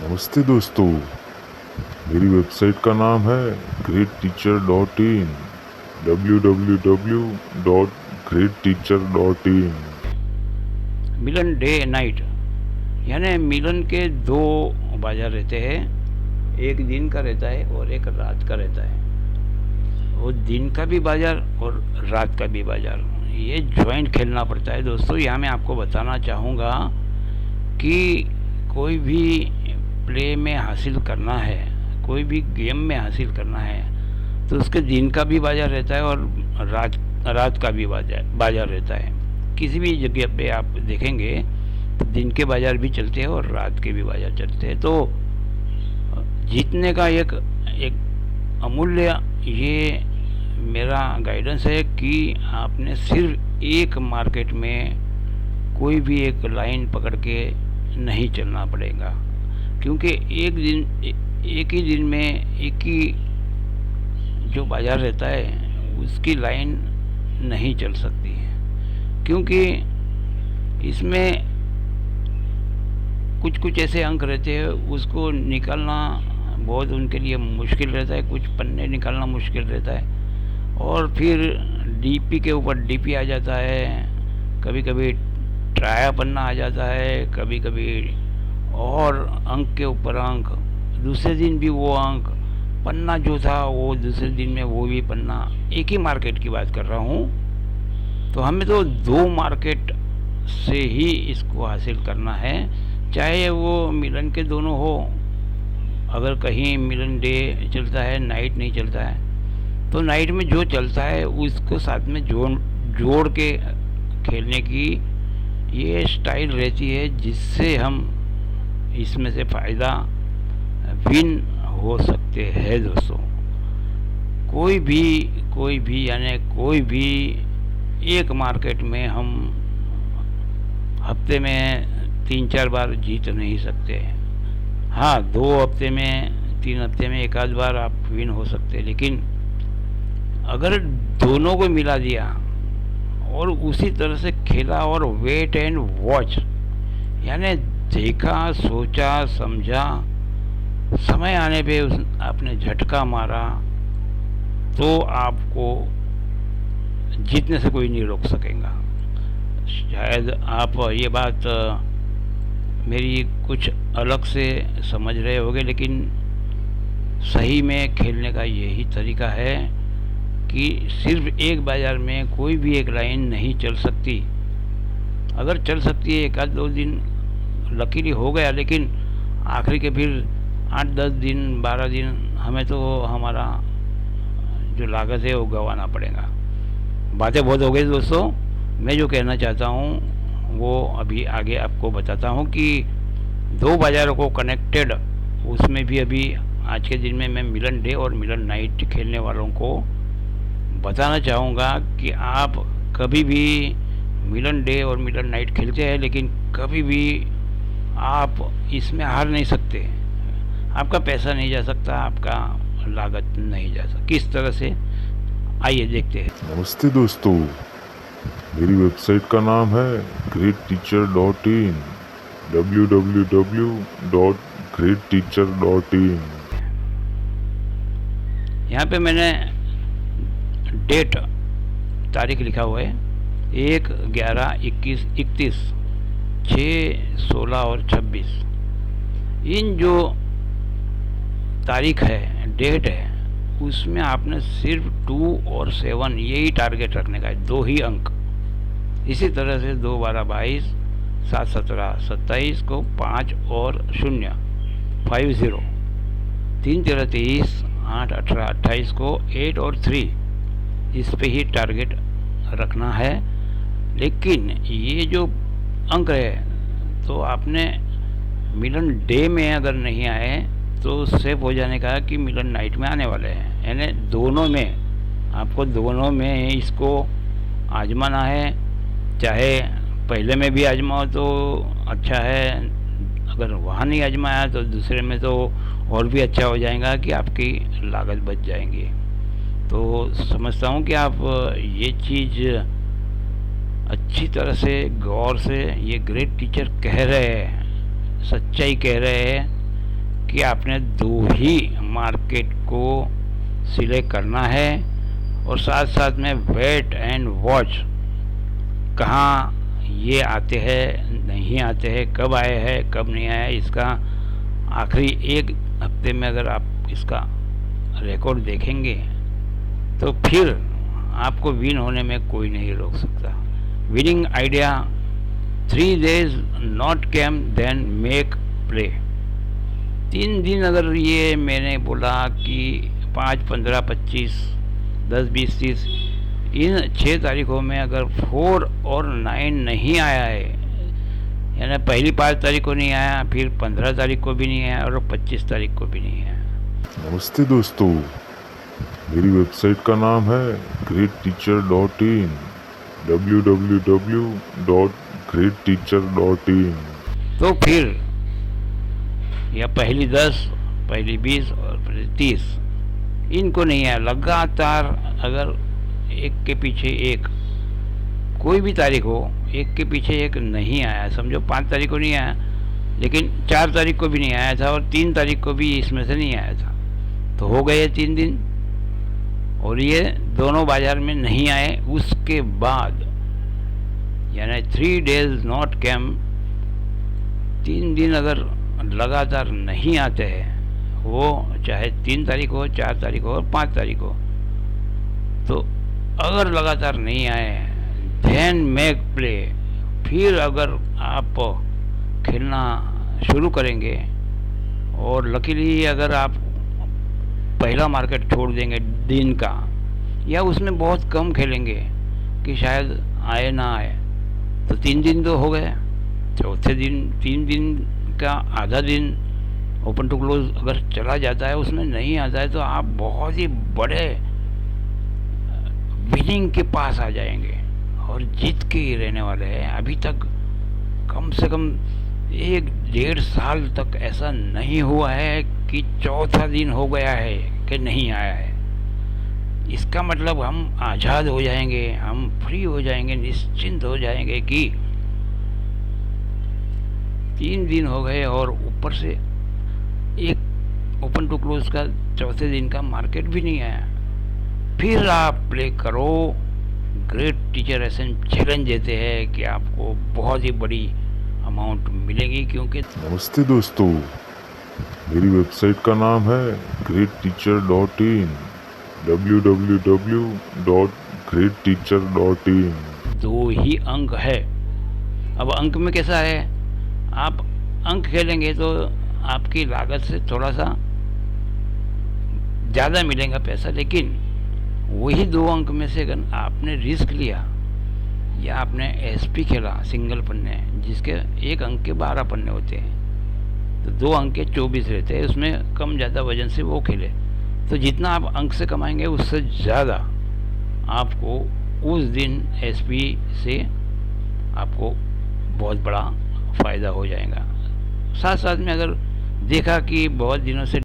नमस्ते दोस्तों। मेरी वेबसाइट का नाम है greatteacher.in www.greatteacher.in। मिलन डे नाइट यानी मिलन के दो बाजार रहते हैं। एक दिन का रहता है और एक रात का रहता है। वो दिन का भी बाजार और रात का भी बाजार, ये ज्वाइंट खेलना पड़ता है दोस्तों। यहाँ मैं आपको बताना चाहूँगा कि कोई भी प्ले में हासिल करना है, कोई भी गेम में हासिल करना है, तो उसके दिन का भी बाजार रहता है और रात का भी बाजार रहता है। किसी भी जगह पे आप देखेंगे तो दिन के बाजार भी चलते हैं और रात के भी बाजार चलते हैं। तो जीतने का एक एक अमूल्य ये मेरा गाइडेंस है कि आपने सिर्फ एक मार्केट में कोई भी एक लाइन पकड़ के नहीं चलना पड़ेगा, क्योंकि एक ही दिन में एक ही जो बाजार रहता है उसकी लाइन नहीं चल सकती है, क्योंकि इसमें कुछ कुछ ऐसे अंक रहते हैं उसको निकालना बहुत उनके लिए मुश्किल रहता है, कुछ पन्ने निकालना मुश्किल रहता है, और फिर डीपी के ऊपर डीपी आ जाता है, कभी कभी ट्राया पन्ना आ जाता है, कभी कभी और अंक के ऊपर अंक, दूसरे दिन भी वो अंक, पन्ना जो था वो दूसरे दिन में वो भी पन्ना। एक ही मार्केट की बात कर रहा हूँ, तो हमें तो दो मार्केट से ही इसको हासिल करना है, चाहे वो मिलन के दोनों हो। अगर कहीं मिलन डे चलता है, नाइट नहीं चलता है, तो नाइट में जो चलता है उसको साथ में जोड़ के खेलने की ये स्टाइल रहती है, जिससे हम इसमें से फ़ायदा विन हो सकते हैं दोस्तों। कोई भी यानी कोई भी एक मार्केट में हम हफ्ते में 3-4 बार जीत नहीं सकते। हाँ, 2 हफ्ते में 3 हफ्ते में एक आध बार आप विन हो सकते हैं, लेकिन अगर दोनों को मिला दिया और उसी तरह से खेला और वेट एंड वॉच, यानी देखा, सोचा, समझा, समय आने पे आपने झटका मारा, तो आपको जीतने से कोई नहीं रोक सकेगा। शायद आप ये बात मेरी कुछ अलग से समझ रहे होंगे, लेकिन सही में खेलने का यही तरीका है कि सिर्फ एक बाज़ार में कोई भी एक लाइन नहीं चल सकती। अगर चल सकती है एक आध 2 दिन लकीली हो गया, लेकिन आखिरी के फिर 8-10 दिन 12 दिन हमें तो हमारा जो लागत है वो गंवाना पड़ेगा। बातें बहुत हो गई दोस्तों, मैं जो कहना चाहता हूँ वो अभी आगे आपको बताता हूँ कि दो बाज़ारों को कनेक्टेड, उसमें भी अभी आज के दिन में मैं मिलन डे और मिलन नाइट खेलने वालों को बताना चाहूँगा कि आप कभी भी मिलन डे और मिलन नाइट खेलते हैं, लेकिन कभी भी आप इसमें हार नहीं सकते। आपका पैसा नहीं जा सकता, आपका लागत नहीं जा सकता। किस तरह से, आइए देखते हैं। नमस्ते दोस्तों, मेरी वेबसाइट का नाम है greatteacher.in www.greatteacher.in। यहाँ पे मैंने डेट, तारीख लिखा हुआ है 1, 11, 21, 31, 6, 16 और 26। इन जो तारीख है, डेट है, उसमें आपने सिर्फ 2 और 7 यही टारगेट रखने का है, 2 ही अंक। इसी तरह से 2, 12, 22, 7, 17, 27 को 5 और 0, 50, 3, 13, 23, 8, 18, 28 को 8 और 3, इस पे ही टारगेट रखना है। लेकिन ये जो अंक है, तो आपने मिलन डे में अगर नहीं आए तो सेफ हो जाने का कि मिलन नाइट में आने वाले हैं, यानी दोनों में आपको दोनों में इसको आजमाना है। चाहे पहले में भी आजमाओ तो अच्छा है, अगर वहाँ नहीं आजमाया तो दूसरे में तो और भी अच्छा हो जाएगा कि आपकी लागत बच जाएंगी। तो समझता हूँ कि आप ये चीज़ अच्छी तरह से गौर से, ये ग्रेट टीचर कह रहे हैं, सच्चाई कह रहे हैं कि आपने दो ही मार्केट को सिलेक्ट करना है और साथ साथ में वेट एंड वॉच कहाँ ये आते हैं नहीं आते हैं, कब आए हैं कब नहीं आया, इसका आखिरी एक हफ्ते में अगर आप इसका रिकॉर्ड देखेंगे तो फिर आपको विन होने में कोई नहीं रोक सकता। Winning idea 3 days not came then make play. 3 दिन अगर ये मैंने बोला कि 5, 15, 25, 10, 20, 30 इन 6 तारीखों में अगर 4 और 9 नहीं आया है, यानी पहली 5 तारीख को नहीं आया, फिर 15 तारीख को भी नहीं आया और 25 तारीख को भी नहीं आया। नमस्ते दोस्तों, मेरी वेबसाइट का नाम है greatteacher.in, www.greatteacher.in। तो फिर या पहली 10, पहली 20 और पहली 30 इनको नहीं आया, लगातार अगर एक के पीछे एक कोई भी तारीख हो, एक के पीछे एक नहीं आया, समझो 5 तारीख को नहीं आया लेकिन 4 तारीख को भी नहीं आया था और 3 तारीख को भी इसमें से नहीं आया था, तो हो गए 3 दिन और ये दोनों बाजार में नहीं आए। उसके बाद यानी 3 days नॉट कैम, 3 दिन अगर लगातार नहीं आते हैं, वो चाहे 3 तारीख हो, 4 तारीख हो और 5 तारीख हो, तो अगर लगातार नहीं आए देन मेक प्ले। फिर अगर आप खेलना शुरू करेंगे और लकीली अगर आप पहला मार्केट छोड़ देंगे दिन का या उसमें बहुत कम खेलेंगे कि शायद आए ना आए, तो 3 दिन तो हो गए। चौथे दिन 3 दिन का आधा दिन ओपन टू क्लोज अगर चला जाता है, उसमें नहीं आता है, तो आप बहुत ही बड़े विनिंग के पास आ जाएंगे और जीत के ही रहने वाले हैं। अभी तक कम से कम 1-1.5 साल तक ऐसा नहीं हुआ है कि चौथा दिन हो गया है कि नहीं आया है। इसका मतलब हम आज़ाद हो जाएंगे, हम फ्री हो जाएंगे, निश्चिंत हो जाएंगे कि 3 दिन हो गए और ऊपर से एक ओपन टू क्लोज का चौथे दिन का मार्केट भी नहीं आया। फिर आप प्ले करो। ग्रेट टीचर ऐसे चैलेंज देते हैं कि आपको बहुत ही बड़ी अमाउंट मिलेगी, क्योंकि नमस्ते दोस्तों, मेरी वेबसाइट का नाम है greatteacher.in, www.greatteacher.in। 2 ही अंक है। अब अंक में कैसा है, आप अंक खेलेंगे तो आपकी लागत से थोड़ा सा ज़्यादा मिलेगा पैसा, लेकिन वही 2 अंक में से अगर आपने रिस्क लिया या आपने एसपी खेला सिंगल पन्ने, जिसके 1 अंक के 12 पन्ने होते हैं, तो 2 अंक के 24 रहते हैं, उसमें कम ज़्यादा वजन से वो खेले, तो जितना आप अंक से कमाएंगे उससे ज़्यादा आपको उस दिन एसपी से आपको बहुत बड़ा फ़ायदा हो जाएगा। साथ साथ में अगर देखा कि बहुत दिनों से